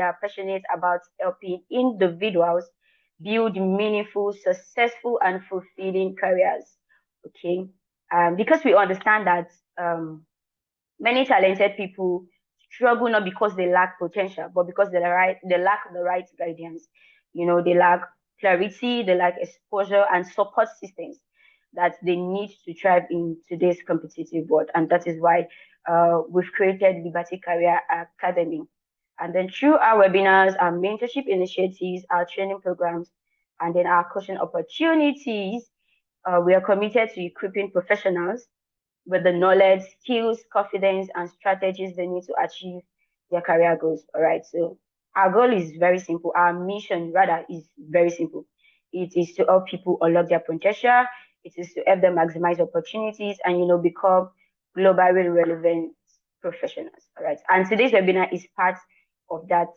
are passionate about helping individuals build meaningful, successful, and fulfilling careers. Okay. Because we understand that many talented people struggle not because they lack potential, but because they lack the right guidance. They lack clarity, they lack exposure and support systems that they need to thrive in today's competitive world. And that is why we've created Liberty Career Academy. And then through our webinars, our mentorship initiatives, our training programs, and then our coaching opportunities, we are committed to equipping professionals with the knowledge, skills, confidence, and strategies they need to achieve their career goals. All right. So our goal is very simple. Our mission, rather, is very simple. It is to help people unlock their potential. It is to help them maximize opportunities and, become globally relevant professionals. All right. And today's webinar is part of that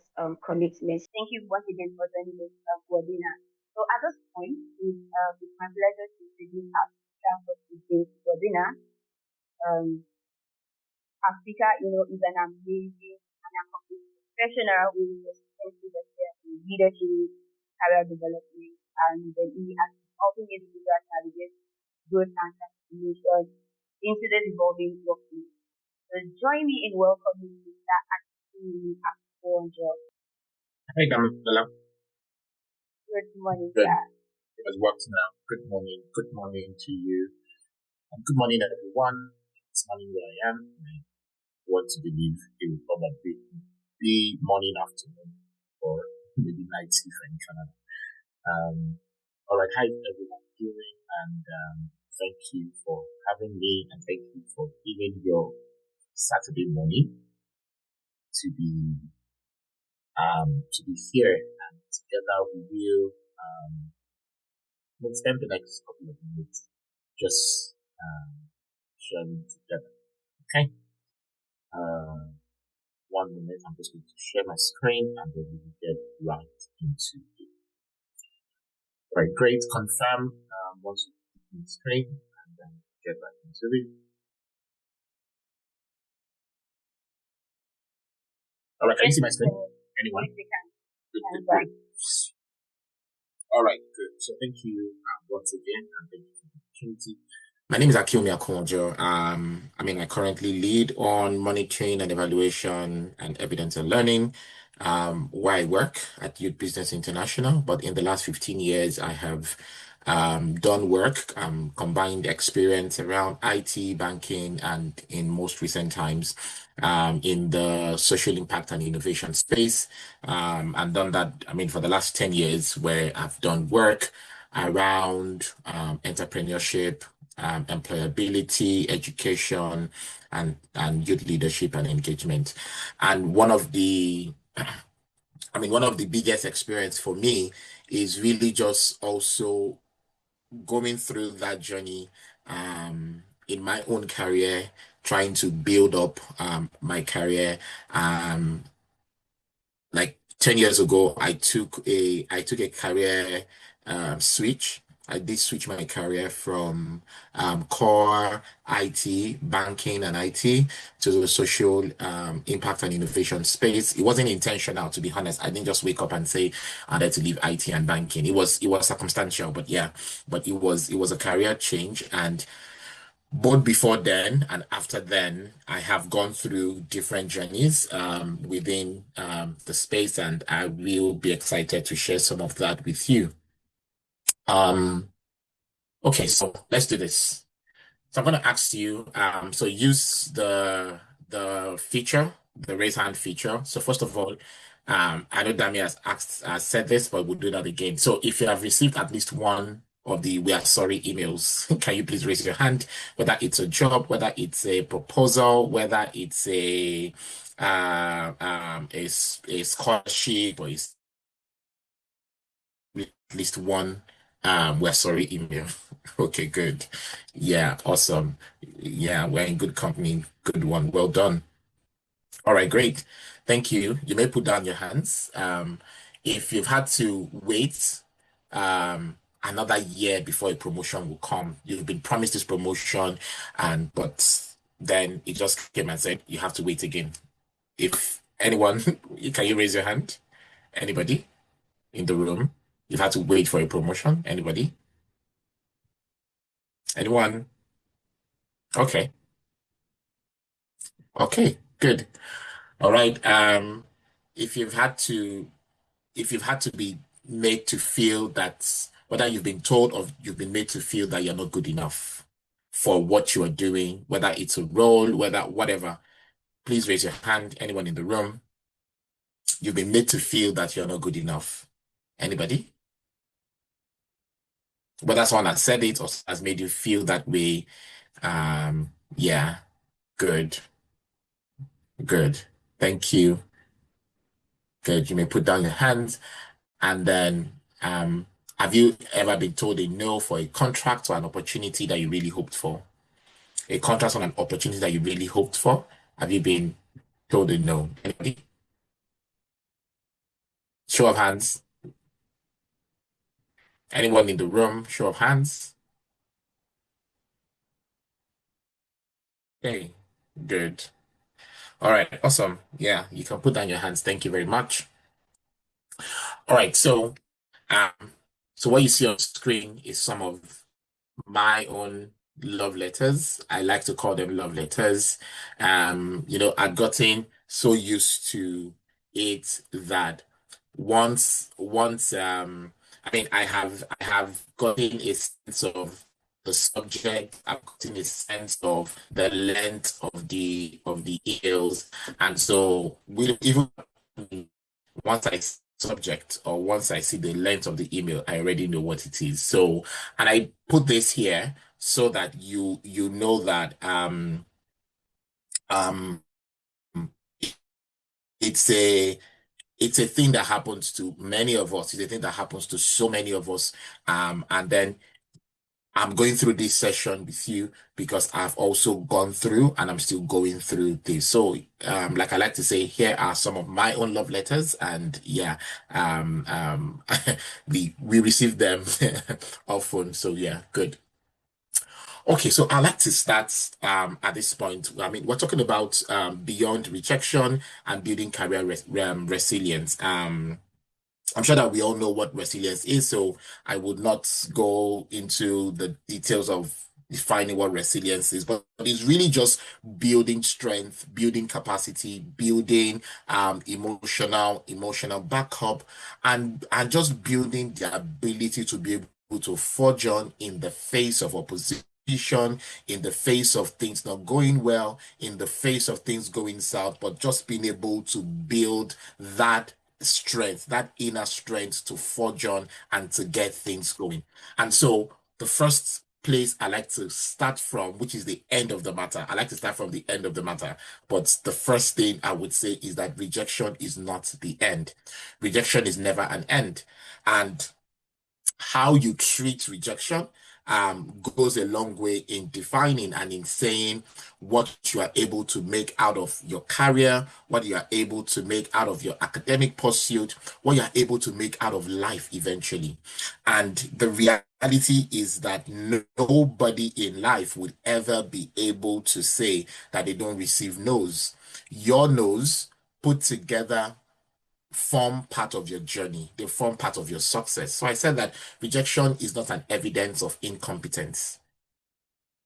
commitment. Thank you once again for joining this webinar. So at this point, it's my pleasure to introduce our speaker for today's webinar. Africa, is an amazing and accomplished professional with extensive experience in leadership, career development, and then he has helping individuals navigate growth and transformation into the evolving workplace. So join me in welcoming Mr. Akimi Akonjo. Hey, Damila. Good morning, Good. sir. It works now. Good morning. Good morning to you. And good morning, everyone. It's morning where I am. I want to believe it will probably be morning, afternoon, or maybe night if I'm in Canada. All right. How is everyone doing? And thank you for having me, and thank you for giving your Saturday morning to be here, and together we will spend the next couple of minutes just sharing together. Okay. 1 minute. I'm just going to share my screen, and then we will get right into it. All right. Great. Confirm once you click on the screen, and then get right into it. All right. Can you see my screen? Anyone? Good. Great. All right, good. So thank you once again, and thank you for the opportunity. My name is Akimi Akonjo. I currently lead on monitoring and evaluation and evidence and learning, where I work at Youth Business International. But in the last 15 years, I have done work, combined experience around IT, banking, and in most recent times, in the social impact and innovation space, and done that, for the last 10 years, where I've done work around entrepreneurship, employability, education, and youth leadership and engagement. And one of the biggest experience for me is really just also going through that journey in my own career, trying to build up my career. Like 10 years ago, I took a career switch. I did switch my career from core IT, banking and IT, to the social impact and innovation space. It wasn't intentional, to be honest. I didn't just wake up and say I had to leave IT and banking. It was circumstantial, but it was a career change. And both before then and after then, I have gone through different journeys within the space, and I will be excited to share some of that with you. Okay, so let's do this. So I'm going to ask you, so use the feature, the raise hand feature. So first of all, I know Dami has said this, but we'll do that again. So if you have received at least one of the "we are sorry" emails, can you please raise your hand? Whether it's a job, whether it's a proposal, whether it's a scholarship, or it's at least one "we're sorry" email. Okay, good. Yeah, awesome. Yeah, we're in good company. Good one. Well done. All right, great. Thank you. You may put down your hands. If you've had to wait another year before a promotion will come, you've been promised this promotion, but then it just came and said you have to wait again. If Anyone? Can you raise your hand? Anybody in the room? You've had to wait for a promotion? Anybody? Anyone? Okay. Okay, good. All right. If you've had to if you've had to be made to feel that whether you've been told or you've been made to feel that you're not good enough for what you are doing, whether it's a role, whether whatever, please raise your hand. Anyone in the room, you've been made to feel that you're not good enough. Anybody? Whether someone has said it or has made you feel that way. Yeah, good, good. Thank you. Good. You may put down your hands. And then, have you ever been told a no for a contract or an opportunity that you really hoped for? A contract or an opportunity that you really hoped for? Have you been told a no? Anybody? Show of hands. Anyone in the room? Show of hands. Okay, good. All right, awesome. Yeah, you can put down your hands. Thank you very much. All right, um, so what you see on screen is some of my own love letters. I like to call them love letters. I'd gotten so used to it that once I have gotten a sense of the subject, I've gotten a sense of the length of the emails, and so we even once I see the subject or once I see the length of the email, I already know what it is. So, and I put this here so that you know that um it's a it's a thing that happens to many of us. It's a thing that happens to so many of us. And then I'm going through this session with you because I've also gone through and I'm still going through this. So, like I like to say, here are some of my own love letters, and yeah, we receive them often. So yeah, good. Okay, so I like to start at this point. I mean, we're talking about beyond rejection and building career resilience. I'm sure that we all know what resilience is, so I would not go into the details of defining what resilience is, but it's really just building strength, building capacity, building emotional backup, and just building the ability to be able to forge on in the face of opposition, in the face of things not going well, in the face of things going south, but just being able to build that strength, that inner strength to forge on and to get things going. And so the first place I like to start from, which is the end of the matter. I like to start from the end of the matter. But the first thing I would say is that rejection is not the end. Rejection is never an end. And how you treat rejection goes a long way in defining and in saying what you are able to make out of your career, what you are able to make out of your academic pursuit, what you are able to make out of life eventually. And the reality is that nobody in life would ever be able to say that they don't receive no's. Your no's put together form part of your journey. They form part of your success. So I said that rejection is not an evidence of incompetence.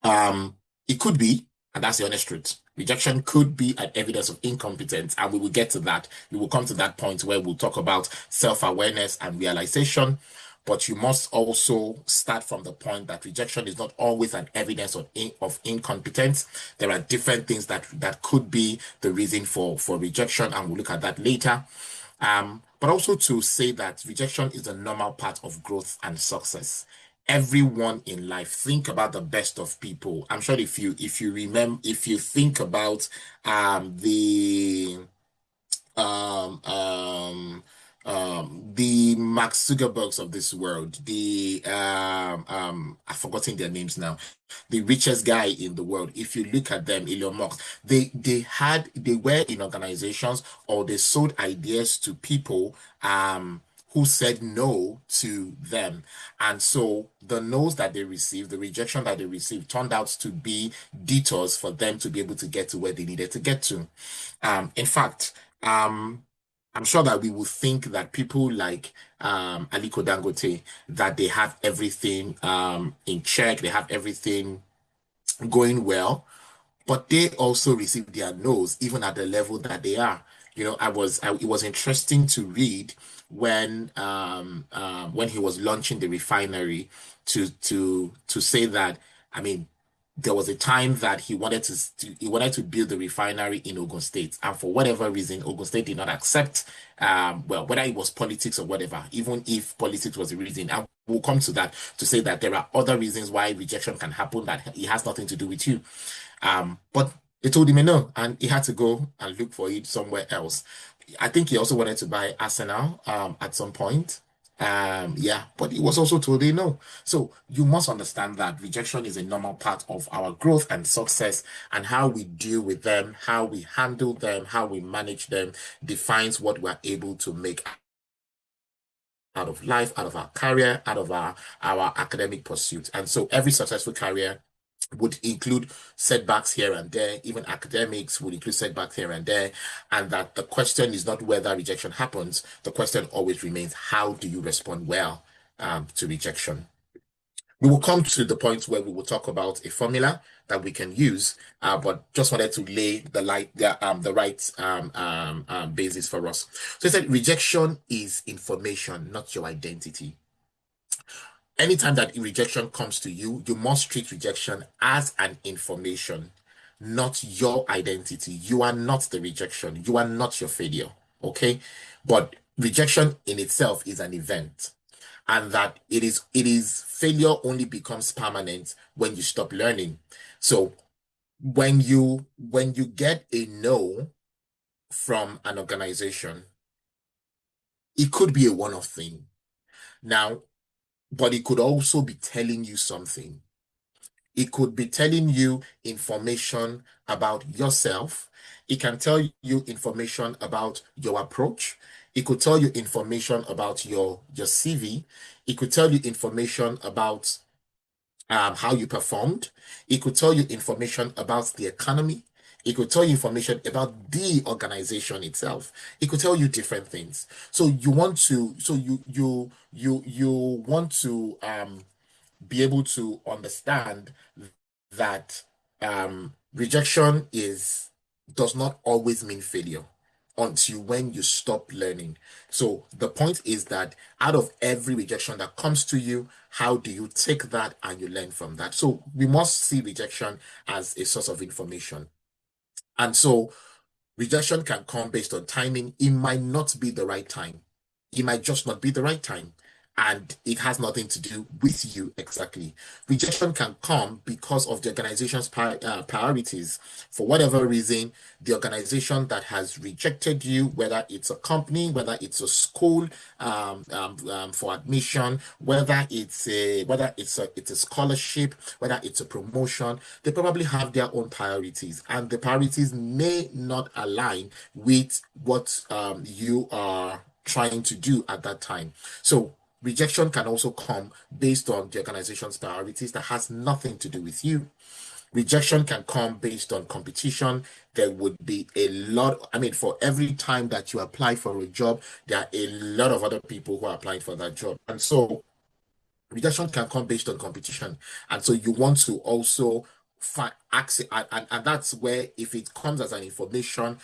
Um, it could be, and that's the honest truth. Rejection could be an evidence of incompetence, and we will get to that. We will come to that point where we'll talk about self-awareness and realization. But you must also start from the point that rejection is not always an evidence of incompetence. There are different things that could be the reason for rejection, and we'll look at that later. But also to say that rejection is a normal part of growth and success. Everyone in life, think about the best of people. I'm sure if you remember, if you think about the um, um, the Mark Zuckerbergs of this world, I've forgotten their names now, the richest guy in the world. If you look at them, Elon Musk, they were in organizations or they sold ideas to people who said no to them. And so the no's that they received, the rejection that they received, turned out to be detours for them to be able to get to where they needed to get to. In fact, I'm sure that we would think that people like Aliko Dangote, that they have everything in check, they have everything going well, but they also receive their no's even at the level that they are. It was interesting to read when he was launching the refinery to say that, I mean, there was a time that he wanted to build the refinery in Ogun State, and for whatever reason, Ogun State did not accept. Well, whether it was politics or whatever, even if politics was the reason, and we'll come to that to say that there are other reasons why rejection can happen that it has nothing to do with you. But they told him no, and he had to go and look for it somewhere else. I think he also wanted to buy Arsenal at some point. Yeah, but he was also told no. So you must understand that rejection is a normal part of our growth and success, and how we deal with them, how we handle them, how we manage them defines what we're able to make out of life, out of our career, out of our academic pursuit. And so every successful career would include setbacks here and there. Even academics would include setbacks here and there. And that the question is not whether rejection happens. The question always remains, how do you respond well to rejection? We will come to the point where we will talk about a formula that we can use, but just wanted to lay the right basis for us. So I said rejection is information, not your identity. Anytime that rejection comes to you, you must treat rejection as an information, not your identity. You are not the rejection. You are not your failure. Okay. But rejection in itself is an event. And that it is failure only becomes permanent when you stop learning. So when you get a no from an organization, it could be a one-off thing. Now, but it could also be telling you something. It could be telling you information about yourself. It can tell you information about your approach. It could tell you information about your CV. It could tell you information about how you performed. It could tell you information about the economy. It could tell you information about the organization itself. It could tell you different things. So you want to be able to understand that rejection is does not always mean failure until when you stop learning. So the point is that out of every rejection that comes to you, how do you take that and you learn from that? So we must see rejection as a source of information. And so rejection can come based on timing. It might not be the right time. It might just not be the right time. And it has nothing to do with you exactly. Rejection can come because of the organization's priorities. For whatever reason, the organization that has rejected you, whether it's a company, whether it's a school for admission, whether it's a scholarship, whether it's a promotion, they probably have their own priorities, and the priorities may not align with what you are trying to do at that time. So rejection can also come based on the organization's priorities that has nothing to do with you. Rejection can come based on competition. There would be a lot, I mean, for every time that you apply for a job, there are a lot of other people who are applying for that job. And so rejection can come based on competition. And so you want to also find access, and that's where if it comes as an information,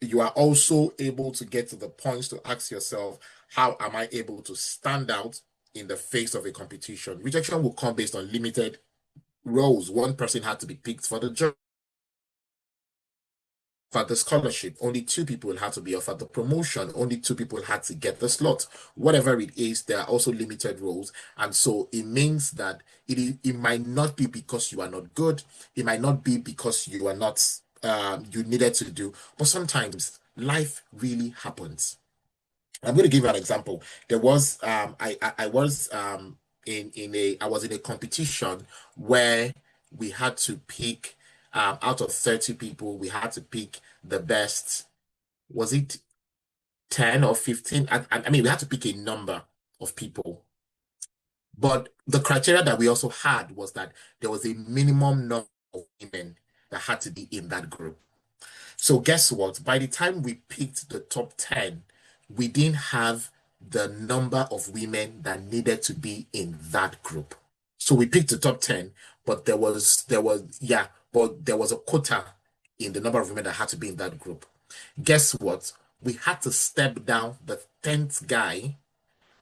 you are also able to get to the points to ask yourself, how am I able to stand out in the face of a competition? Rejection will come based on limited roles. One person had to be picked for the job. For the scholarship, only two people had to be offered the promotion, only two people had to get the slot. Whatever it is, there are also limited roles. And so it means that it might not be because you are not good, it might not be because you are not you needed to do, but sometimes life really happens. I'm going to give you an example. There was I was I was in a competition where we had to pick out of 30 people, we had to pick the best. Was it 10 or 15? I mean, we had to pick a number of people. But the criteria that we also had was that there was a minimum number of women that had to be in that group. So guess what? By the time we picked the top 10, we didn't have the number of women that needed to be in that group. So we picked the top 10, but there was a quota in the number of women that had to be in that group. Guess what? We had to step down the 10th guy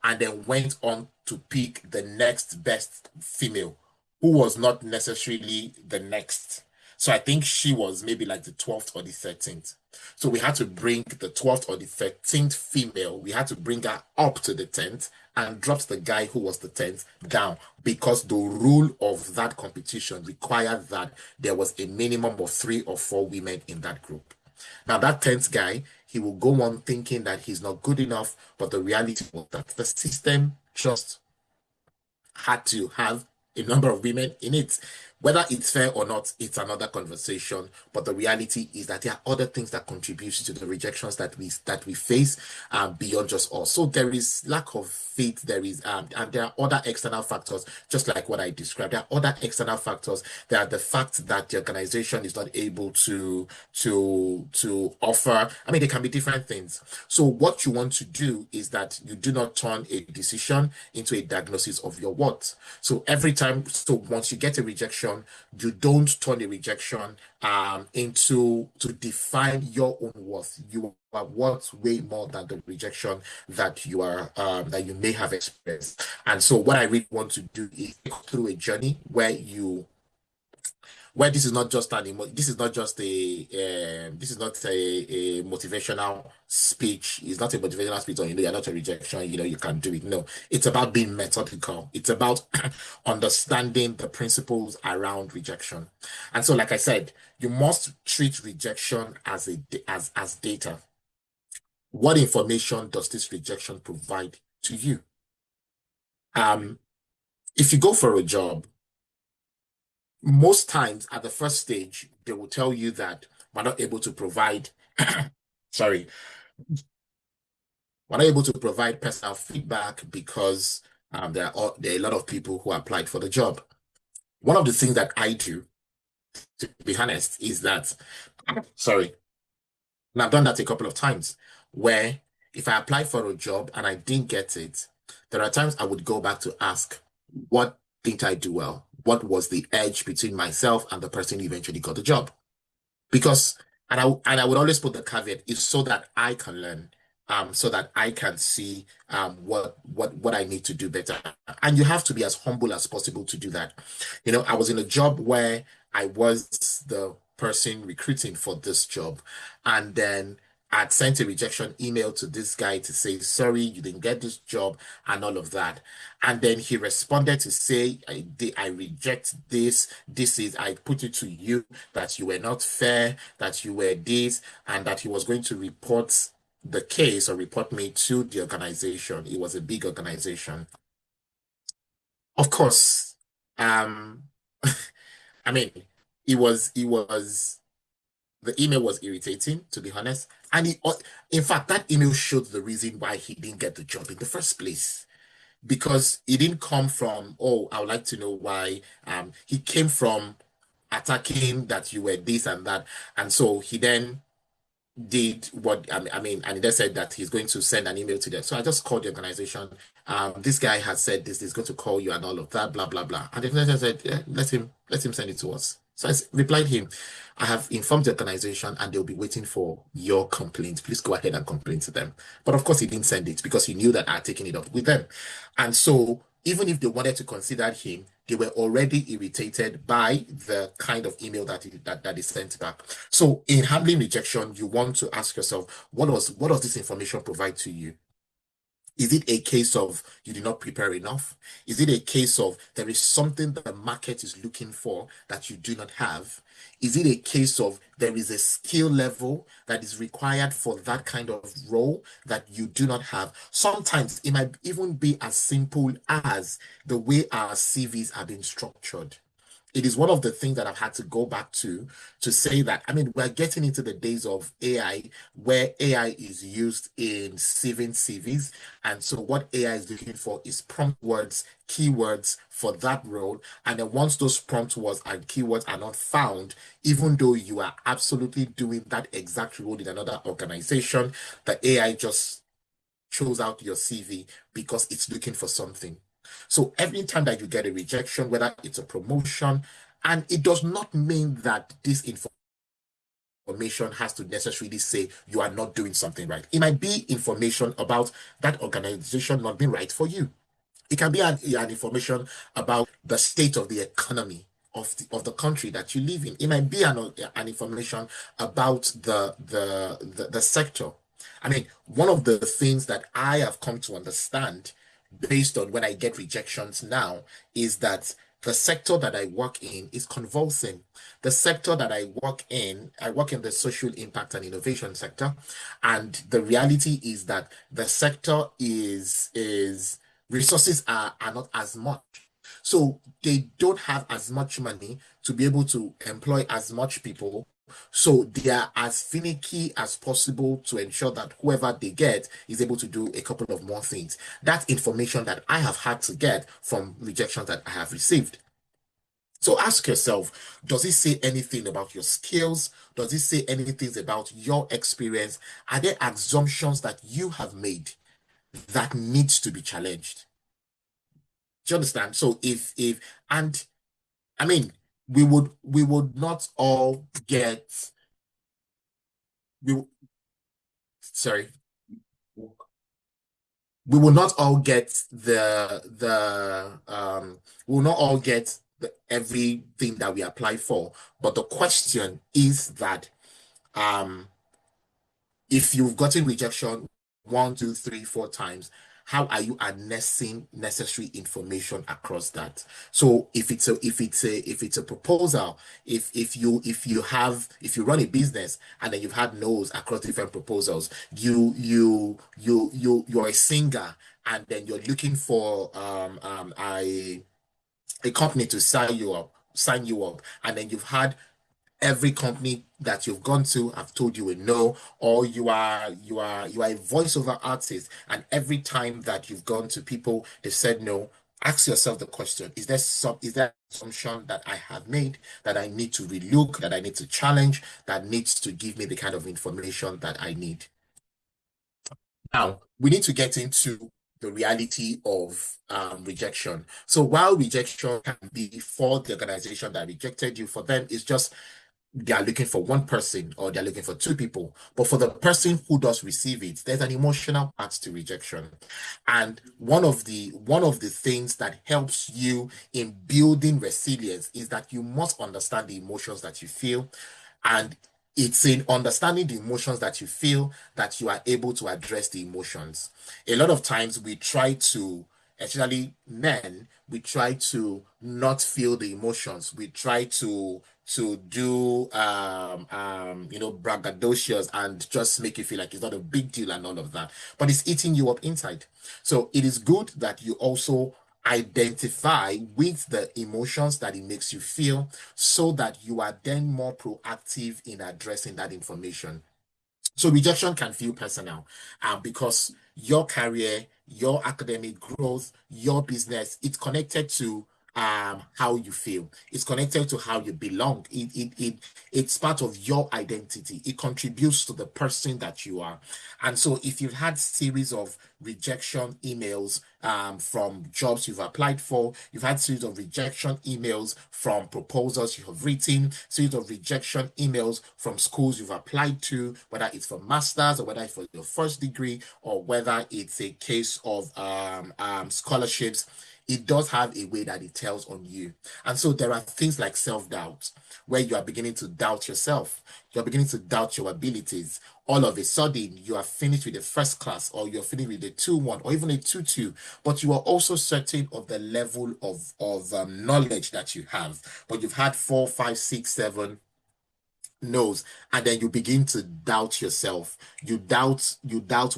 and then went on to pick the next best female, who was not necessarily the next. So I think she was maybe like the 12th or the 13th. So we had to bring the 12th or the 13th female, we had to bring her up to the 10th and dropped the guy who was the 10th down because the rule of that competition required that there was a minimum of 3 or 4 women in that group. Now, that 10th guy, he will go on thinking that he's not good enough, but the reality was that the system just had to have a number of women in it. Whether it's fair or not, it's another conversation. But the reality is that there are other things that contribute to the rejections that we face beyond just us. So there is lack of faith. There is and there are other external factors, just like what I described. There are other external factors. There are the fact that the organization is not able to offer. I mean, they can be different things. So what you want to do is that you do not turn a decision into a diagnosis of your worth. So every time, so once you get a rejection, you don't turn a rejection into to define your own worth. You are worth way more than the rejection that you are that you may have experienced. And so what I really want to do is go through a journey where this is not just this is not just this is not a motivational speech. It's not a motivational speech or you're not a rejection, you can do it. No, it's about being methodical. It's about understanding the principles around rejection. And so, like I said, you must treat rejection as as data. What information does this rejection provide to you? If you go for a job, most times at the first stage, they will tell you that we're not able to provide, sorry, we're not able to provide personal feedback because there are a lot of people who applied for the job. One of the things that I do, to be honest, is that, sorry, and I've done that a couple of times, where if I apply for a job and I didn't get it, there are times I would go back to ask, what didn't I do well? What was the edge between myself and the person who eventually got the job? Because, and I would always put the caveat is so that I can learn, so that I can see what I need to do better. And you have to be as humble as possible to do that. I was in a job where I was the person recruiting for this job, and then I'd sent a rejection email to this guy to say, sorry, you didn't get this job and all of that. And then he responded to say, I reject this. I put it to you that you were not fair, that you were this, and that he was going to report the case or report me to the organization. It was a big organization. Of course, um, I mean, the email was irritating, to be honest. And in fact, that email showed the reason why he didn't get the job in the first place. Because it didn't come from, oh, I would like to know why. He came from attacking that you were this and that. And so he then did what I mean, and he just said that he's going to send an email to them. So I just called the organization. This guy has said this, he's going to call you and all of that, blah blah blah. And the organization said, yeah, let him send it to us. So I replied him, I have informed the organization and they'll be waiting for your complaint. Please go ahead and complain to them. But of course, he didn't send it because he knew that I had taken it up with them. And so even if they wanted to consider him, they were already irritated by the kind of email that is sent back. So in handling rejection, you want to ask yourself, what does this information provide to you? Is it a case of you did not prepare enough? Is it a case of there is something that the market is looking for that you do not have? Is it a case of there is a skill level that is required for that kind of role that you do not have? Sometimes it might even be as simple as the way our CVs are being structured. it is one of the things that I've had to go back to say that, I mean, we're getting into the days of AI where AI is used in sieving CVs. And so what AI is looking for is prompt words, keywords for that role. And then once those prompt words and keywords are not found, even though you are absolutely doing that exact role in another organization, the AI just throws out your CV because it's looking for something. So every time that you get a rejection, whether it's a promotion, and it does not mean that this information has to necessarily say you are not doing something right. It might be information about that organization not being right for you. It can be an information about the state of the economy of the country that you live in. It might be an information about the sector. I mean, one of the things that I have come to understand based on when I get rejections now is that the sector that I work in is convulsing. The sector that I work in the social impact and innovation sector. And the reality is that the sector is resources are not as much. So they don't have as much money to be able to employ as much people. So they are as finicky as possible to ensure that whoever they get is able to do a couple of more things. That's information that I have had to get from rejections that I have received. So ask yourself, does it say anything about your skills? Does it say anything about your experience? Are there assumptions that you have made that needs to be challenged? Do you understand? So if and I mean we would not all get we sorry, we will not all get we will not all get everything that we apply for, but the question is that um if you've gotten rejection one, two, three, four times, how are you harnessing necessary information across that? So if it's a proposal, if you run a business and then you've had no's across different proposals, you're a singer and then you're looking for a company to sign you up, and then you've had every company that you've gone to have told you a no, or you are a voiceover artist, and every time that you've gone to people they said no. Ask yourself the question: is there assumption that I have made that I need to relook, that I need to challenge, that needs to give me the kind of information that I need? Now, we need to get into the reality of rejection. So while rejection can be for the organization that rejected you, for them, it's just they are looking for one person or they're looking for two people. But for the person who does receive it, there's an emotional part to rejection. And one of the things that helps you in building resilience is that you must understand the emotions that you feel. And it's in understanding the emotions that you feel that you are able to address the emotions. A lot of times we try to, especially men, we try to not feel the emotions. We try to do braggadocious and just make you feel like it's not a big deal and all of that. But it's eating you up inside. So it is good that you also identify with the emotions that it makes you feel so that you are then more proactive in addressing that information. So rejection can feel personal because your career, your academic growth, your business, it's connected to how you feel. It's connected to how you belong. It's part of your identity. It contributes to the person that you are. And so if you've had series of rejection emails from jobs you've applied for, you've had series of rejection emails from proposals you have written, series of rejection emails from schools you've applied to, whether it's for masters or whether it's for your first degree or whether it's a case of scholarships. It does have a way that it tells on you. And so there are things like self-doubt, where you are beginning to doubt yourself. You're beginning to doubt your abilities. All of a sudden, you are finished with a first class, or you're finished with a 2-1, or even a 2-2, but you are also certain of the level of knowledge that you have. But you've had 4, 5, 6, 7 no's, and then you begin to doubt yourself. You doubt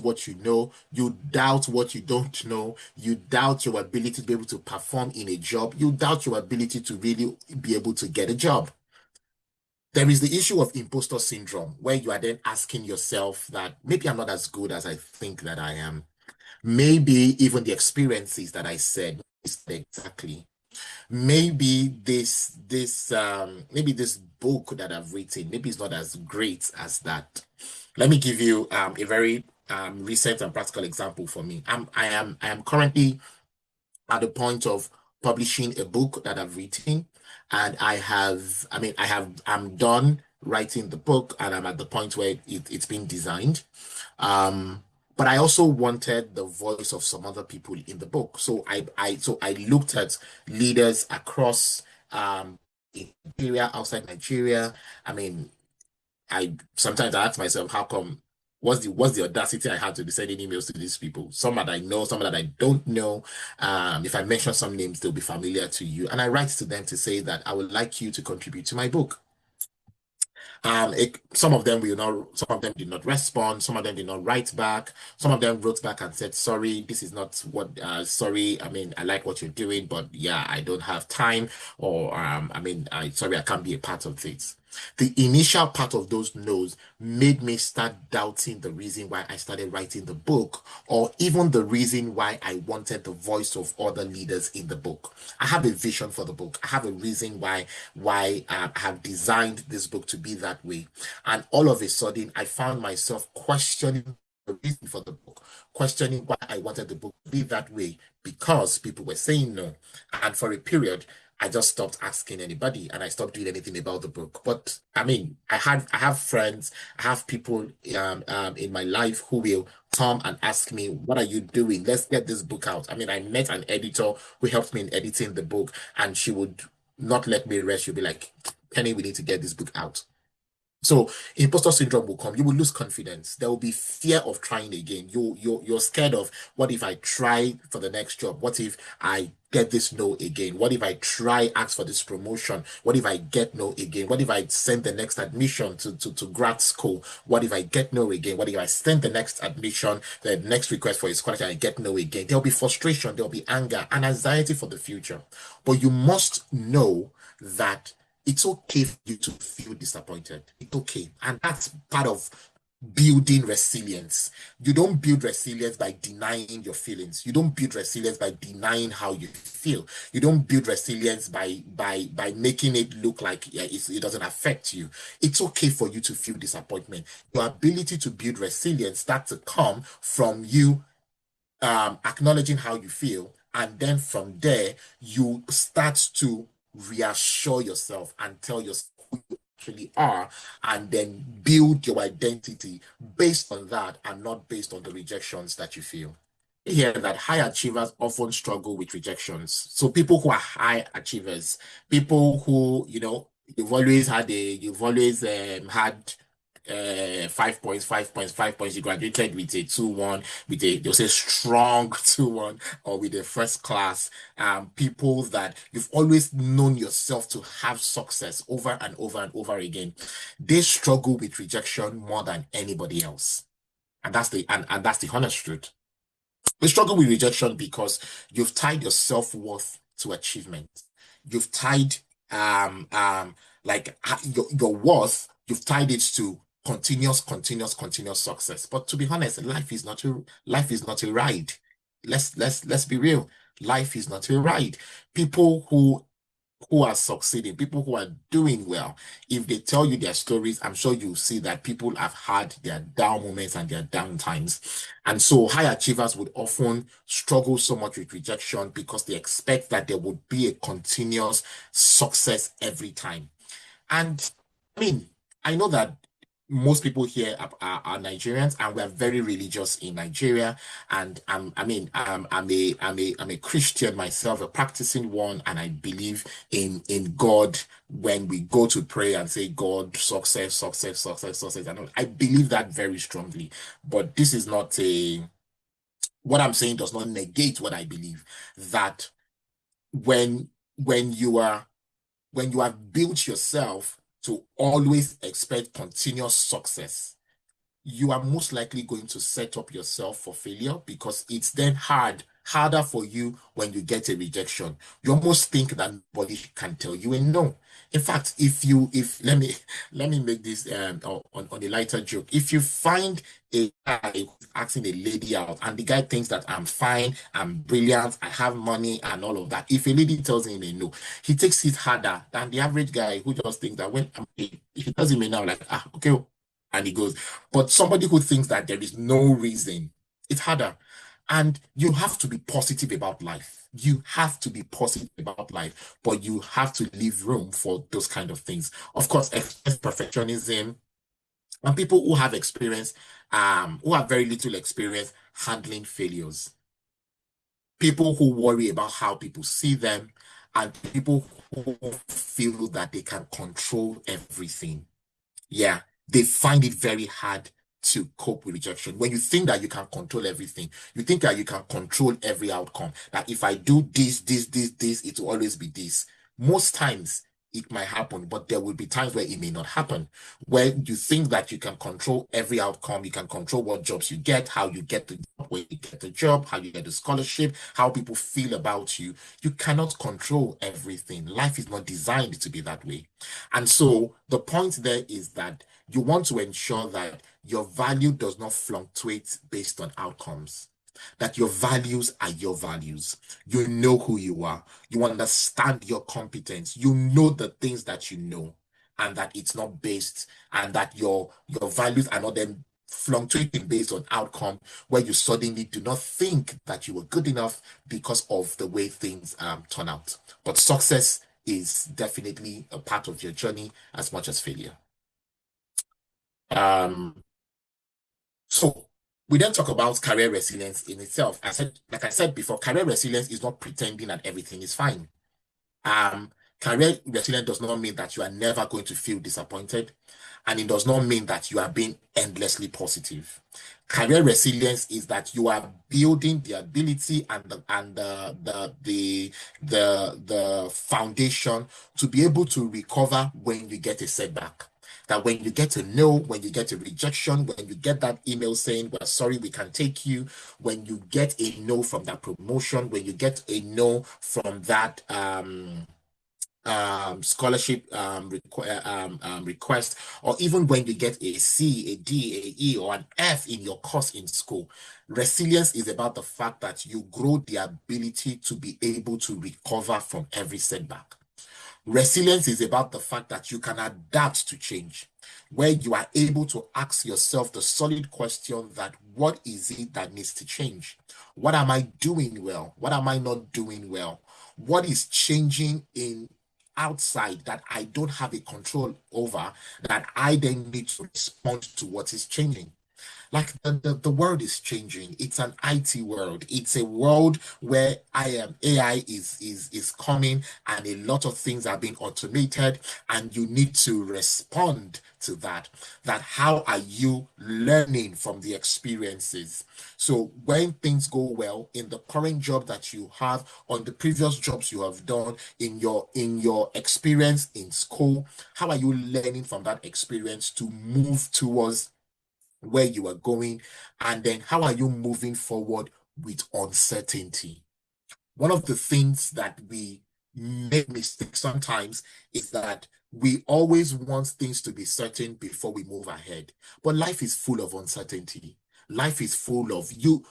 what you know, you doubt what you don't know, you doubt your ability to be able to perform in a job, you doubt your ability to really be able to get a job. There is the issue of imposter syndrome, where you are then asking yourself that maybe I'm not as good as I think that I am. Maybe even the experiences that I said is exactly. Maybe this book that I've written, maybe it's not as great as that. Let me give you a very recent and practical example for me. I am currently at the point of publishing a book that I've written, and I'm done writing the book, and I'm at the point where it's been designed. But I also wanted the voice of some other people in the book. So I looked at leaders across in Nigeria, outside Nigeria. I mean, I sometimes I ask myself, how come? What's the audacity I had to be sending emails to these people? Some that I know, some that I don't know. If I mention some names, they'll be familiar to you. And I write to them to say that I would like you to contribute to my book. Some of them will not, some of them did not respond, some of them did not write back, some of them wrote back and said, sorry, this is not what, sorry, I mean, I like what you're doing, but yeah, I don't have time, or, sorry, I can't be a part of this. The initial part of those no's made me start doubting the reason why I started writing the book, or even the reason why I wanted the voice of other leaders in the book. I have a vision for the book. I have a reason why I have designed this book to be that way. And all of a sudden, I found myself questioning the reason for the book, questioning why I wanted the book to be that way, because people were saying no. And for a period, I just stopped asking anybody and I stopped doing anything about the book. But I mean, I have friends, I have people in my life who will come and ask me, what are you doing? Let's get this book out. I mean, I met an editor who helped me in editing the book, and she would not let me rest. She'll be like, Penny, we need to get this book out. So imposter syndrome will come. You will lose confidence. There will be fear of trying again. You're scared of, what if I try for the next job? What if I get this no again? What if I try ask for this promotion? What if I get no again? What if I send the next admission to grad school? What if I get no again? What if I send the next admission, the next request for a scholarship and I get no again? There'll be frustration, there'll be anger and anxiety for the future. But you must know that it's okay for you to feel disappointed. It's okay. And that's part of building resilience. You don't build resilience by denying your feelings. You don't build resilience by denying how you feel. You don't build resilience by making it look like, yeah, it doesn't affect you. It's okay for you to feel disappointment. Your ability to build resilience starts to come from you acknowledging how you feel, and then from there you start to reassure yourself and tell yourself who you actually are, and then build your identity based on that and not based on the rejections that you feel. Here that high achievers often struggle with rejections. So people who are high achievers, people who, you've always had 5 points, 5 points, 5 points. You graduated with a 2-1, they'll say strong 2-1, or with a first class. People that you've always known yourself to have success over and over and over again. They struggle with rejection more than anybody else. And that's the honest truth. We struggle with rejection because you've tied your self-worth to achievement. You've tied your worth, you've tied it to continuous success. But to be honest, life is not a ride. Let's be real. Life is not a ride. People who are succeeding, people who are doing well, if they tell you their stories, I'm sure you'll see that people have had their down moments and their down times. And so high achievers would often struggle so much with rejection because they expect that there would be a continuous success every time. And I mean, I know that most people here are Nigerians, and we're very religious in Nigeria. And I'm a Christian myself, a practicing one, and I believe in God. When we go to pray and say, God, success, success, success, success, and I believe that very strongly. But this is not a what I'm saying does not negate what I believe. That when when you are when you have built yourself to always expect continuous success, you are most likely going to set up yourself for failure, because it's then harder for you when you get a rejection. You almost think that nobody can tell you a no. In fact, if let me make this on a lighter joke. If you find a guy who's asking a lady out and the guy thinks that I'm fine, I'm brilliant, I have money and all of that, if a lady tells him a no, he takes it harder than the average guy who just thinks that if he tells him a no, like, okay, and he goes. But somebody who thinks that there is no reason, it's harder. And you have to be positive about life. You have to be positive about life, but you have to leave room for those kind of things. Of course, perfectionism, and people who have experience, who have very little experience handling failures. People who worry about how people see them, and people who feel that they can control everything. Yeah, they find it very hard to cope with rejection. When you think that you can control everything, you think that you can control every outcome, that if I do this, it will always be this. Most times it might happen, but there will be times where it may not happen. Where you think that you can control every outcome, you can control what jobs you get, how you get the job, where you get the job, how you get the scholarship, how people feel about you. You cannot control everything. Life is not designed to be that way. And so the point there is that you want to ensure that your value does not fluctuate based on outcomes, that your values are your values. You know who you are. You understand your competence. You know the things that you know, and that it's not based, and that your values are not then fluctuating based on outcome, where you suddenly do not think that you were good enough because of the way things turn out. But success is definitely a part of your journey as much as failure. So we then talk about career resilience in itself. Like I said before, career resilience is not pretending that everything is fine. Um, Career resilience does not mean that you are never going to feel disappointed, and it does not mean that you are being endlessly positive. Career resilience is that you are building the ability and the foundation to be able to recover when you get a setback. That when you get a no, when you get a rejection, when you get that email saying, we're sorry, we can take you, when you get a no from that promotion, when you get a no from that scholarship request, or even when you get a C, a D, a E, or an F in your course in school. Resilience is about the fact that you grow the ability to be able to recover from every setback. Resilience is about the fact that you can adapt to change, where you are able to ask yourself the solid question that what is it that needs to change? What am I doing well? What am I not doing well? What is changing in outside that I don't have a control over, that I then need to respond to what is changing? Like the world is changing. It's an IT world. It's a world where AI is coming, and a lot of things are being automated, and you need to respond to that. That how are you learning from the experiences? So when things go well in the current job that you have, on the previous jobs you have done, in your experience in school, how are you learning from that experience to move towards where you are going? And then how are you moving forward with uncertainty? One of the things that we make mistakes sometimes is that we always want things to be certain before we move ahead. But life is full of uncertainty. Life is full of you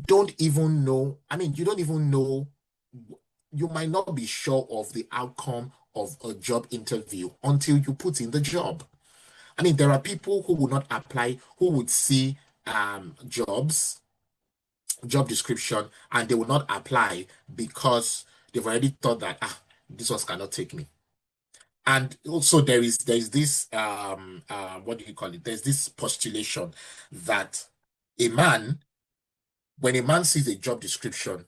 don't even know. I mean, you don't even know. You might not be sure of the outcome of a job interview until you put in the job. I mean, there are people who would not apply, who would see job description, and they will not apply because they've already thought that this one cannot take me. And also there's this what do you call it? There's this postulation that a man, when a man sees a job description,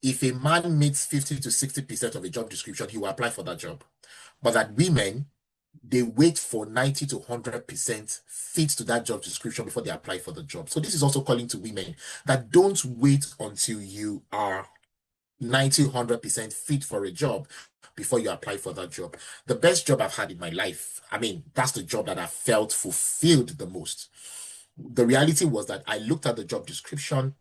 if a man meets 50 to 60% of a job description, he will apply for that job. But that women, they wait for 90 to 100% fit to that job description before they apply for the job. So this is also calling to women that don't wait until you are 90, 100% fit for a job before you apply for that job. The best job I've had in my life, I mean, that's the job that I felt fulfilled the most. The reality was that I looked at the job description,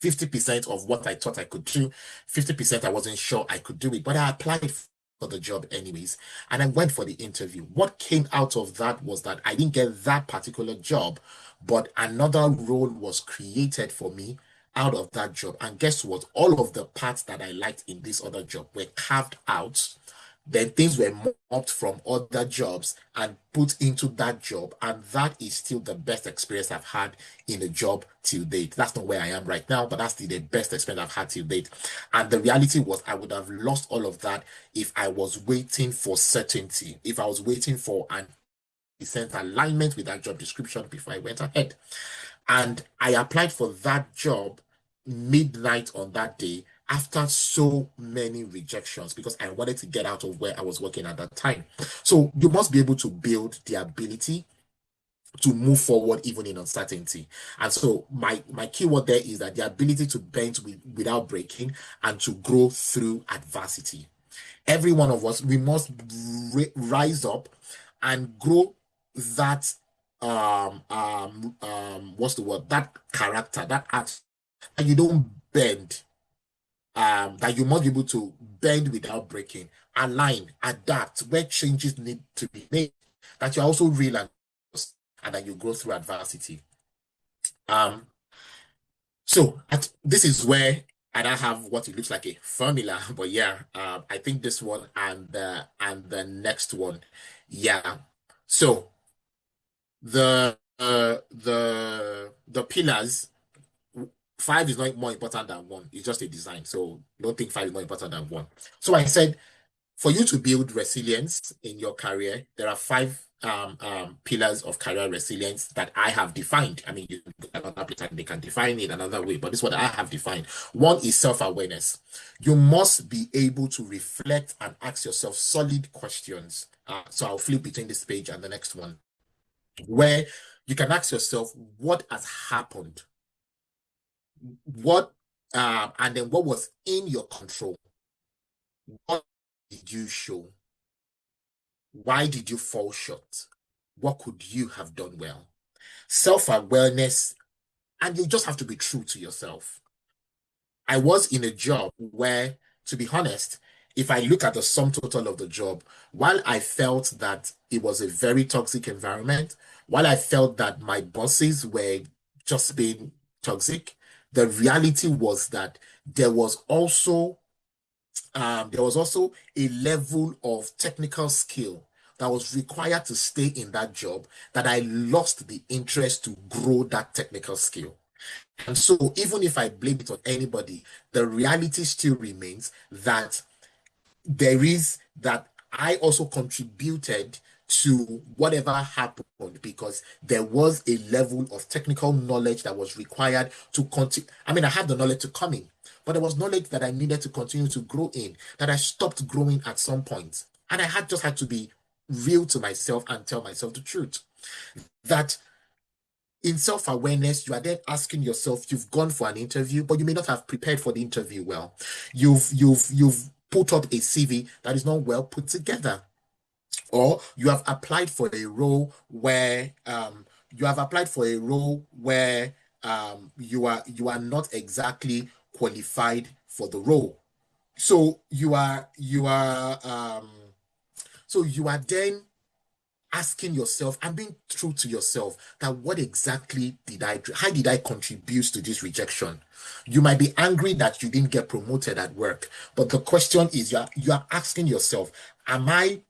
50% of what I thought I could do, 50% I wasn't sure I could do it, but I applied for the job anyways, and I went for the interview. What came out of that was that I didn't get that particular job, but another role was created for me out of that job. And guess what? All of the parts that I liked in this other job were carved out. Then things were mopped from other jobs and put into that job. And that is still the best experience I've had in a job till date. That's not where I am right now, but that's still the best experience I've had till date. And the reality was I would have lost all of that if I was waiting for certainty, if I was waiting for an decent alignment with that job description before I went ahead. And I applied for that job midnight on that day after so many rejections because I wanted to get out of where I was working at that time. So you must be able to build the ability to move forward even in uncertainty. And so my keyword there is that the ability to bend without breaking and to grow through adversity. Every one of us, we must rise up and grow that what's the word, that character, that act, that you don't bend, that you must be able to bend without breaking, align, adapt where changes need to be made, that you're also real and that you grow through adversity. So this is where I don't have what it looks like a formula, but yeah, I think this one and the next one, yeah. So the pillars, 5 is not more important than 1. It's just a design. So don't think 5 is more important than 1. So I said, for you to build resilience in your career, there are 5 pillars of career resilience that I have defined. I mean, you another place and they can define it another way, but this is what I have defined. 1 is self-awareness. You must be able to reflect and ask yourself solid questions. So I'll flip between this page and the next one, where you can ask yourself, what has happened? What and then what was in your control? What did you show? Why did you fall short? What could you have done well? Self-awareness, and you just have to be true to yourself. I was in a job where, to be honest, if I look at the sum total of the job, while I felt that it was a very toxic environment, while I felt that my bosses were just being toxic, the reality was that there was also a level of technical skill that was required to stay in that job that I lost the interest to grow that technical skill. And so even if I blame it on anybody, the reality still remains that there is that I also contributed to whatever happened because there was a level of technical knowledge that was required to continue. I mean, I had the knowledge to come in, but there was knowledge that I needed to continue to grow in that I stopped growing at some point. And I just had to be real to myself and tell myself the truth. That in self-awareness, you are then asking yourself, you've gone for an interview, but you may not have prepared for the interview well. You've put up a CV that is not well put together. Or you have applied for a role where you are not exactly qualified for the role. So you are then asking yourself and being true to yourself that what exactly how did I contribute to this rejection? You might be angry that you didn't get promoted at work, but the question is you are asking yourself, am I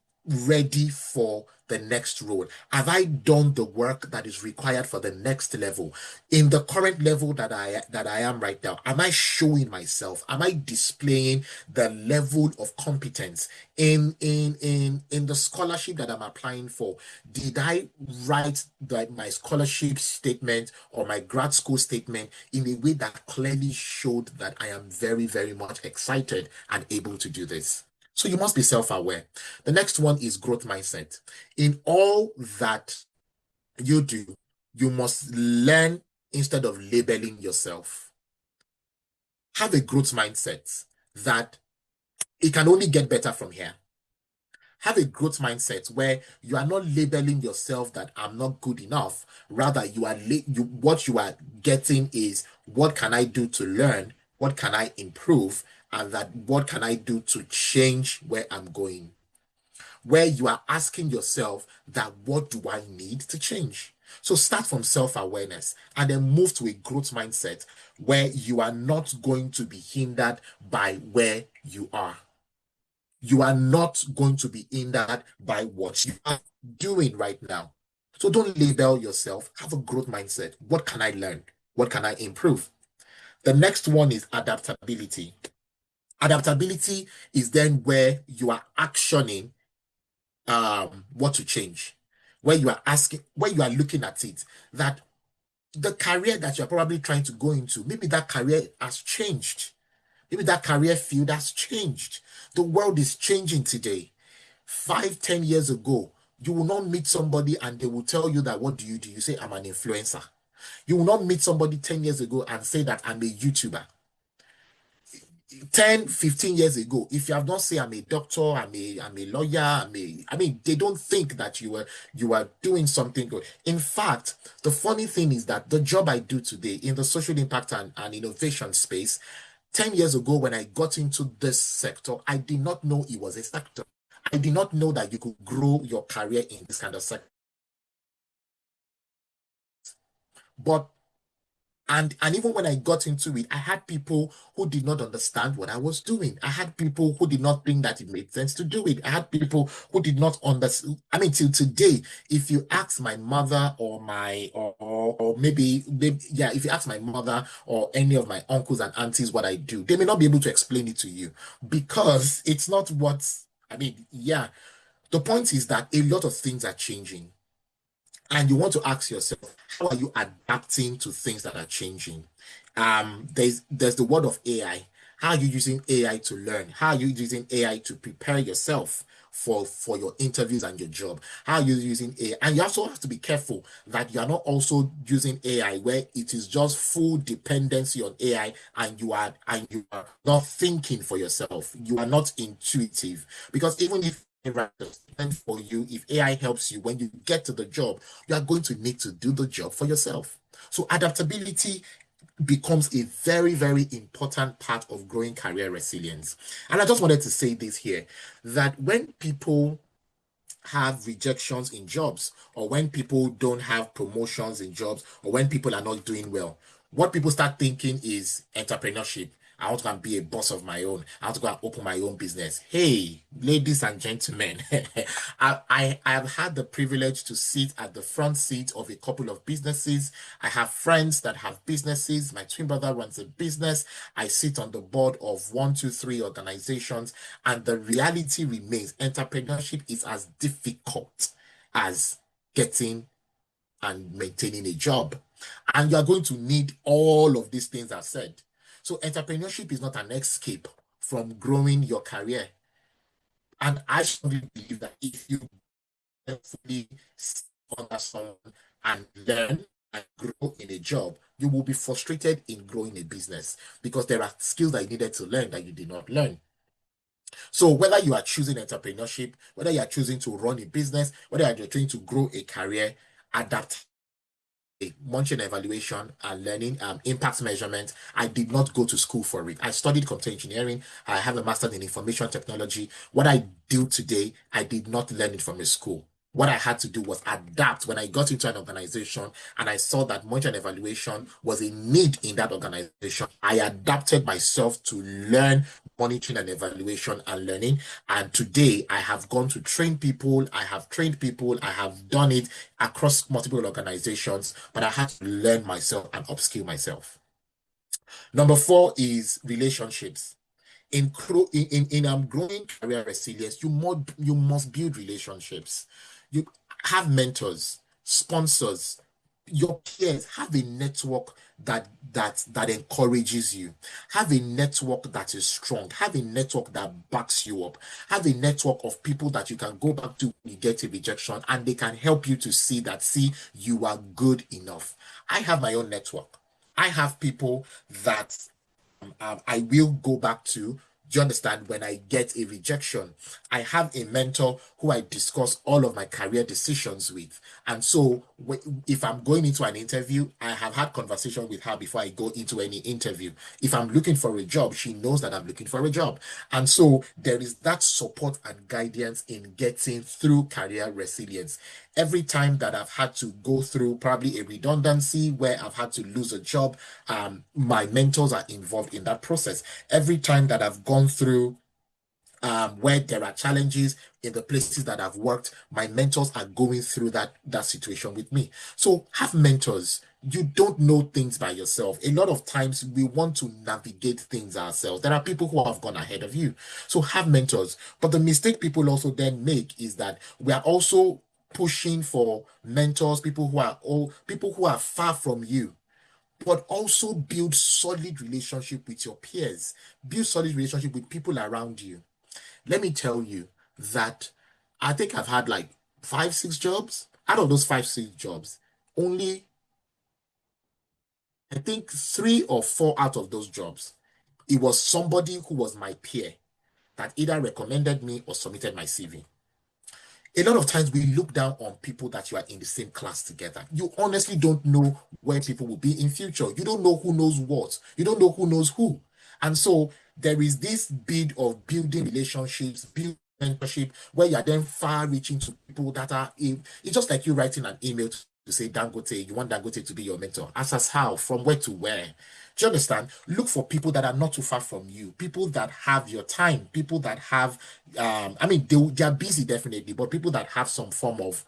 ready for the next role? Have I done the work that is required for the next level? In the current level that I am right now, am I showing myself? Am I displaying the level of competence in the scholarship that I'm applying for? Did I write my scholarship statement or my grad school statement in a way that clearly showed that I am very, very much excited and able to do this? So you must be self-aware. The next one is growth mindset. In all that you do, you must learn instead of labeling yourself. Have a growth mindset. that it can only get better from here. Have a growth mindset where you are not labeling yourself that I'm not good enough. Rather, what you are getting is, what can I do to learn? What can I improve? And that what can I do to change where I'm going? Where you are asking yourself that, what do I need to change? So start from self-awareness and then move to a growth mindset where you are not going to be hindered by where you are. You are not going to be hindered by what you are doing right now. So don't label yourself. Have a growth mindset. What can I learn? What can I improve? The next one is adaptability. Adaptability is then where you are actioning what to change, where you are asking, where you are looking at it, that the career that you're probably trying to go into, maybe that career has changed. Maybe that career field has changed. The world is changing today. 5, 10 years ago, you will not meet somebody and they will tell you that, what do? You say, I'm an influencer. You will not meet somebody 10 years ago and say that I'm a YouTuber. 10, 15 years ago, if you have not said I'm a doctor, I'm a lawyer, I mean, they don't think that you are doing something good. In fact, the funny thing is that the job I do today in the social impact and innovation space, 10 years ago when I got into this sector, I did not know it was a sector. I did not know that you could grow your career in this kind of sector. But and even when I got into it, I had people who did not understand what I was doing. I had people who did not think that it made sense to do it. I had people who did not understand. I mean, till today, if you ask my mother or my or maybe yeah, if you ask my mother or any of my uncles and aunties what I do, they may not be able to explain it to you because it's not what I mean. Yeah, the point is that a lot of things are changing. And you want to ask yourself, how are you adapting to things that are changing? There's the word of AI. How are you using AI to learn? How are you using AI to prepare yourself for your interviews and your job? How are you using AI? And you also have to be careful that you are not also using AI where it is just full dependency on AI and you are not thinking for yourself. You are not intuitive. Because even if for you, if AI helps you when you get to the job, you are going to need to do the job for yourself. So adaptability becomes a very, very important part of growing career resilience. And I just wanted to say this here, that when people have rejections in jobs, or when people don't have promotions in jobs, or when people are not doing well, what people start thinking is entrepreneurship. I want to go and be a boss of my own. I want to go and open my own business. Hey, ladies and gentlemen, I have had the privilege to sit at the front seat of a couple of businesses. I have friends that have businesses. My twin brother runs a business. I sit on the board of 1, 2, 3 organizations. And the reality remains, entrepreneurship is as difficult as getting and maintaining a job. And you are going to need all of these things I've said. So entrepreneurship is not an escape from growing your career. And I strongly believe that if you fully sit under someone and learn and grow in a job, you will be frustrated in growing a business because there are skills that you needed to learn that you did not learn. So whether you are choosing entrepreneurship, whether you are choosing to run a business, whether you are trying to grow a career, adapt munching evaluation and learning impact measurement. I did not go to school for it. I studied computer engineering. I have a master's in information technology. What I do today, I did not learn it from a school. What I had to do was adapt when I got into an organization and I saw that munching evaluation was a need in that organization. I adapted myself to learn monitoring and evaluation and learning. And today I have gone to train people. I have trained people. I have done it across multiple organizations, but I had to learn myself and upskill myself. Number 4 is relationships. In growing career resilience, you must build relationships. You have mentors, sponsors, your peers. Have a network that encourages you. Have a network that is strong. Have a network that backs you up. Have a network of people that you can go back to when you get a rejection, and they can help you to see you are good enough. I have my own network. I have people that I will go back to Do you understand? When I get a rejection, I have a mentor who I discuss all of my career decisions with. And so if I'm going into an interview, I have had conversation with her before I go into any interview. If I'm looking for a job, she knows that I'm looking for a job. And so there is that support and guidance in getting through career resilience. Every time that I've had to go through probably a redundancy where I've had to lose a job, my mentors are involved in that process. Every time that I've gone through where there are challenges in the places that I've worked, my mentors are going through that situation with me. So have mentors. You don't know things by yourself. A lot of times we want to navigate things ourselves. There are people who have gone ahead of you. So have mentors. But the mistake people also then make is that we are also pushing for mentors, people who are far from you, but also build solid relationship with your peers, build solid relationship with people around you. Let me tell you that I think I've had like 5, 6 jobs. Out of those 5, 6 jobs, only I think 3 or 4 out of those jobs, it was somebody who was my peer that either recommended me or submitted my CV. A lot of times we look down on people that you are in the same class together. You honestly don't know where people will be in future. You don't know who knows what. You don't know who knows who. And so there is this bid of building relationships, building mentorship, where you're then far reaching to people that are it's just like you writing an email to say Dangote, you want Dangote to be your mentor. Ask us how, from where to where. Do you understand? Look for people that are not too far from you, people that have your time, people that have, I mean, they are busy definitely, but people that have some form of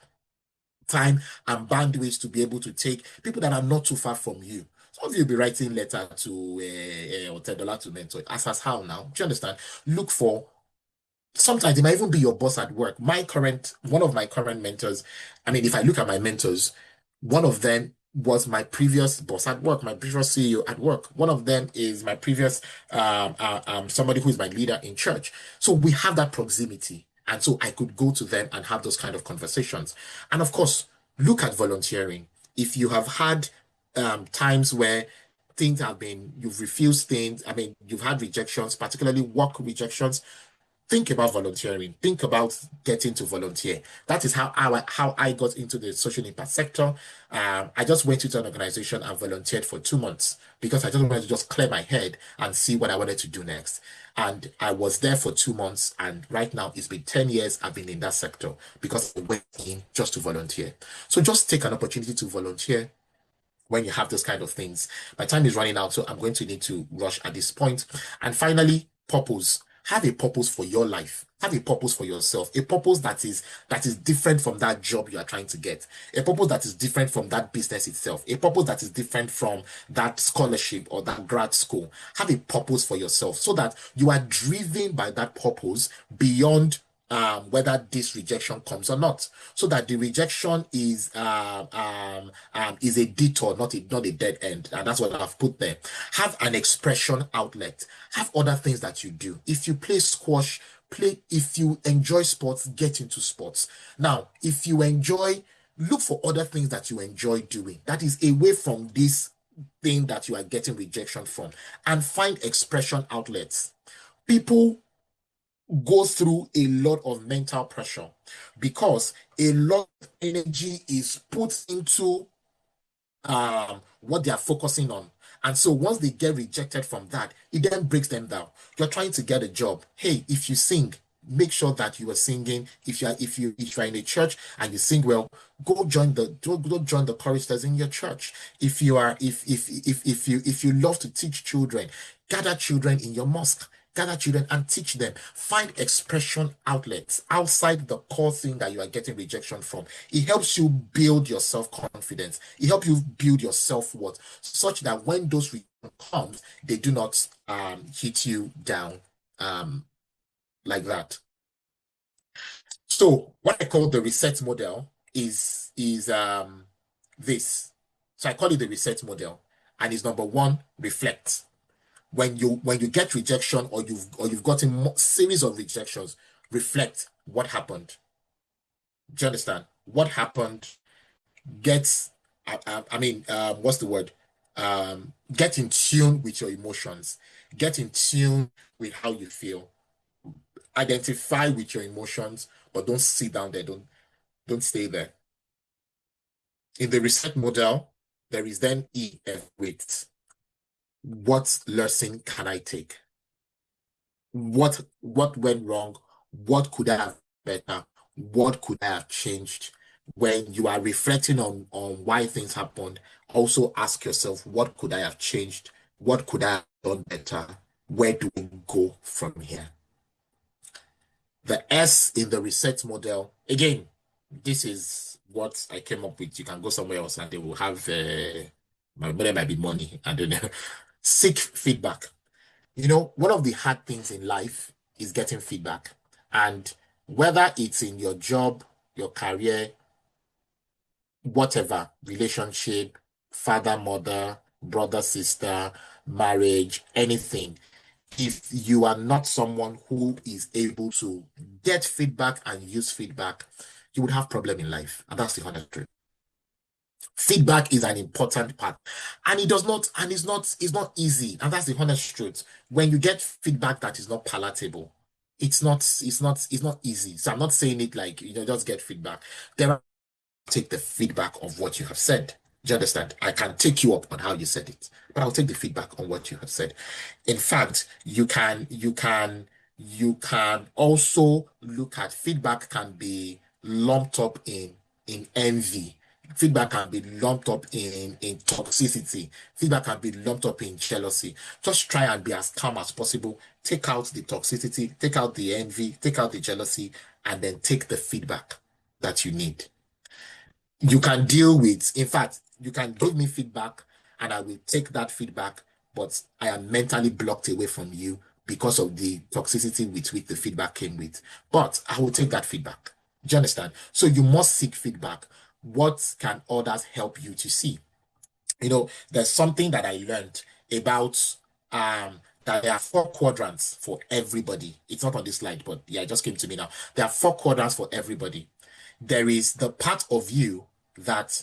time and bandwidth to be able to take people that are not too far from you. Some of you will be writing letter to or $10 to mentor. Ask us how now. Do you understand? Look for sometimes it might even be your boss at work. One of my current mentors, I mean, if I look at my mentors, one of them was my previous boss at work, my previous CEO at work. One of them is my previous, somebody who is my leader in church. So we have that proximity. And so I could go to them and have those kind of conversations. And of course, look at volunteering. If you have had times where you've refused things, I mean, you've had rejections, particularly work rejections, think about volunteering. Think about getting to volunteer. That is how I got into the social impact sector. I just went into an organization and volunteered for 2 months because I just wanted to just clear my head and see what I wanted to do next. And I was there for 2 months, and right now it's been 10 years I've been in that sector because I went in just to volunteer. So just take an opportunity to volunteer when you have those kind of things. My time is running out, so I'm going to need to rush at this point. And finally, purpose. Have a purpose for your life. Have a purpose for yourself. A purpose that is different from that job you are trying to get. A purpose that is different from that business itself. A purpose that is different from that scholarship or that grad school. Have a purpose for yourself so that you are driven by that purpose beyond whether this rejection comes or not, so that the rejection is a detour, not a dead end, and that's what I've put there. Have an expression outlet. Have other things that you do. If you play squash, play. If you enjoy sports, get into sports. Now, if you enjoy, look for other things that you enjoy doing. That is away from this thing that you are getting rejection from, and find expression outlets. People go through a lot of mental pressure because a lot of energy is put into what they are focusing on. And so once they get rejected from that, it then breaks them down. You're trying to get a job. Hey, if you sing, make sure that you are singing. If you're in a church and you sing well, go join the choristers in your church. If you love to teach children, gather children in your mosque. Gather children and teach them. Find expression outlets outside the core thing that you are getting rejection from. It helps you build your self-confidence. It helps you build your self-worth such that when those rejections come, they do not hit you down like that. So what I call the reset model is this. So I call it the reset model. And it's number one, reflect. When you get rejection or you've gotten series of rejections, reflect what happened. Do you understand what happened? Get I mean, what's the word? get in tune with your emotions, get in tune with how you feel, identify with your emotions, but don't sit down there, don't stay there. In the reset model, there is then EF with what lesson can I take? What went wrong? What could I have better? What could I have changed? When you are reflecting on why things happened, also ask yourself, what could I have changed? What could I have done better? Where do we go from here? The S in the reset model, again, this is what I came up with. You can go somewhere else and they will have, there might be money. I don't know. Seek feedback. One of the hard things in life is getting feedback. And whether it's in your job, your career, whatever, relationship, father, mother, brother, sister, marriage, anything, if you are not someone who is able to get feedback and use feedback, you would have problem in life. And that's the honest truth. Feedback is an important part, and it's not easy, and that's the honest truth. When you get feedback that is not palatable, it's not easy. So I'm not saying it like just get feedback. There are take the feedback of what you have said. Do you understand? I can take you up on how you said it, but I'll take the feedback on what you have said. In fact, you can also look at feedback can be lumped up in envy. Feedback can be lumped up in toxicity. Feedback can be lumped up in jealousy. Just try and be as calm as possible. Take out the toxicity, take out the envy, take out the jealousy, and then take the feedback that you need. You can deal with, in fact, you can give me feedback and I will take that feedback, but I am mentally blocked away from you because of the toxicity with which the feedback came with. But I will take that feedback. Do you understand? So you must seek feedback. What can others help you to see? There's something that I learned about that there are 4 quadrants for everybody. It's not on this slide, but yeah, it just came to me now. There are 4 quadrants for everybody. There is the part of you that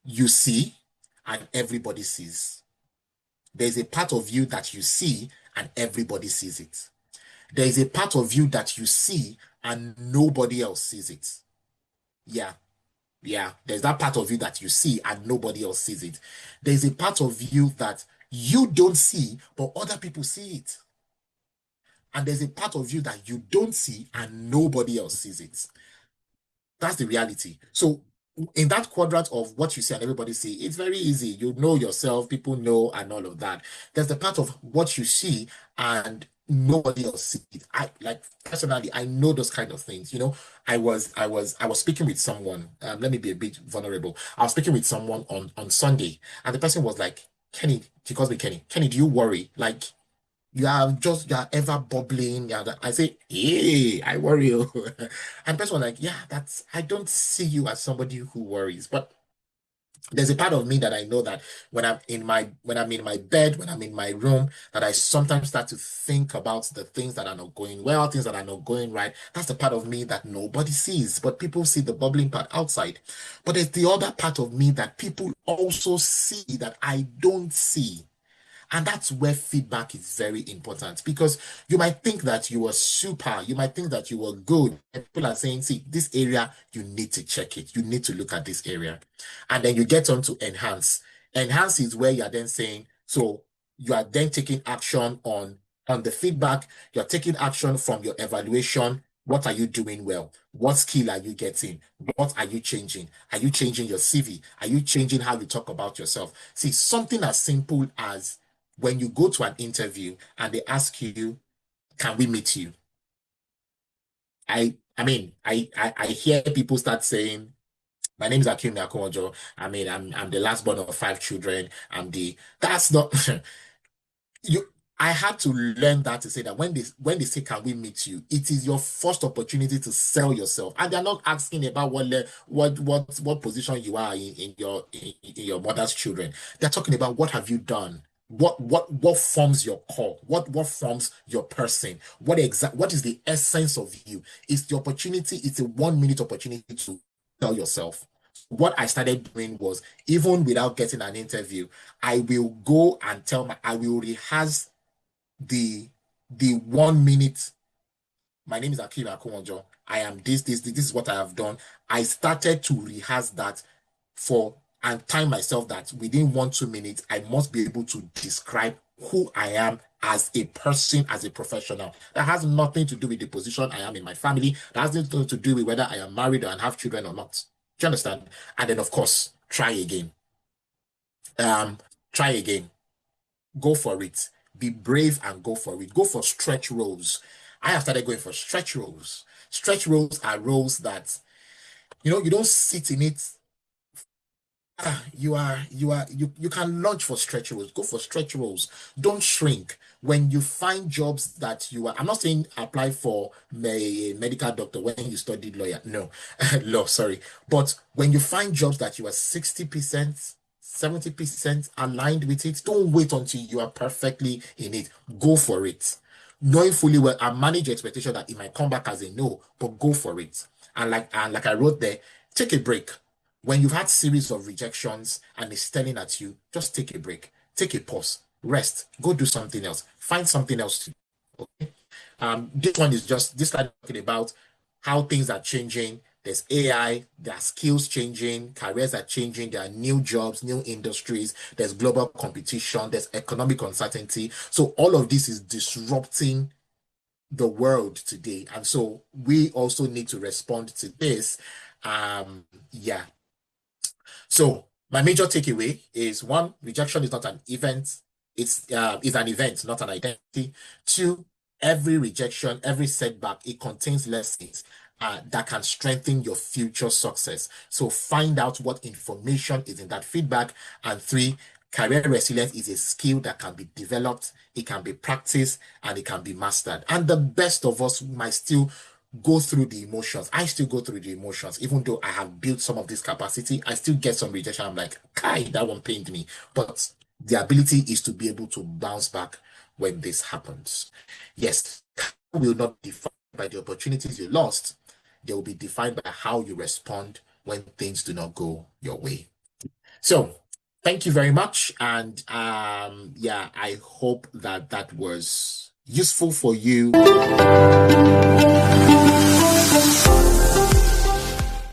you see and everybody sees. There's a part of you that you see and everybody sees it. There is a part of you that you see and nobody else sees it. Yeah, there's that part of you that you see and nobody else sees it. There's a part of you that you don't see, but other people see it. And there's a part of you that you don't see and nobody else sees it. That's the reality. So in that quadrant of what you see and everybody see, it's very easy. You know yourself, people know, and all of that. There's the part of what you see and nobody else sees it. I like personally, I know those kind of things. I was speaking with someone. Let me be a bit vulnerable. I was speaking with someone on Sunday, and the person was like, Kenny, she calls me Kenny. Kenny, do you worry? Like you are ever bubbling. And I say, hey, I worry. And the person was like, yeah, I don't see you as somebody who worries. But there's a part of me that I know that when I'm in my bed, when I'm in my room, that I sometimes start to think about the things that are not going well, things that are not going right. That's the part of me that nobody sees, but people see the bubbling part outside. But there's the other part of me that people also see that I don't see. And that's where feedback is very important, because you might think that you were super, you might think that you were good. And people are saying, see, this area, you need to check it. You need to look at this area. And then you get on to enhance. Enhance is where you're then saying, so you are then taking action on the feedback. You're taking action from your evaluation. What are you doing well? What skill are you getting? What are you changing? Are you changing your CV? Are you changing how you talk about yourself? See, something as simple as when you go to an interview and they ask you, can we meet you? I hear people start saying, my name is Akim Nakonjo. I'm the last born of 5 children. That's not you. I had to learn that to say that when they say, can we meet you, it is your first opportunity to sell yourself. And they're not asking about what position you are in your mother's children. They're talking about what have you done? What forms your core? What forms your person? What is the essence of you? It's the opportunity, it's a 1 minute opportunity to sell yourself. What I started doing was, even without getting an interview, I will go and I will rehearse the 1 minute. My name is Akim Akonjo. I am this is what I have done. I started to rehearse that and time myself that within 1-2 minutes, I must be able to describe who I am as a person, as a professional. That has nothing to do with the position I am in my family. That has nothing to do with whether I am married and have children or not. Do you understand? And then, of course, try again. Try again. Go for it. Be brave and go for it. Go for stretch roles. I have started going for stretch roles. Stretch roles are roles that, you don't sit in it. You can launch for stretch roles. Go for stretch roles. Don't shrink. When you find jobs that I'm not saying apply for a medical doctor when you studied lawyer. No, law, sorry. But when you find jobs that you are 60%, 70% aligned with it, don't wait until you are perfectly in it. Go for it. Knowing fully well and manage your expectation that it might come back as a no, but go for it. And like I wrote there, take a break. When you've had series of rejections and it's staring at you, just take a break, take a pause, rest, go do something else, find something else to do. Okay. This one is just this slide talking about how things are changing. There's AI, there are skills changing, careers are changing, there are new jobs, new industries, there's global competition, there's economic uncertainty. So all of this is disrupting the world today. And so we also need to respond to this. Yeah. So my major takeaway is, 1, rejection is not an event. It's an event, not an identity. 2, every rejection, every setback, it contains lessons that can strengthen your future success. So find out what information is in that feedback. And 3, career resilience is a skill that can be developed, it can be practiced, and it can be mastered. And the best of us might still go through the emotions. I still go through the emotions. Even though I have built some of this capacity, I still get some rejection. I'm like, Kai, that one pained me. But the ability is to be able to bounce back when this happens. Yes, will not be defined by the opportunities you lost. They will be defined by how you respond when things do not go your way. So thank you very much. And yeah, I hope that was useful for you.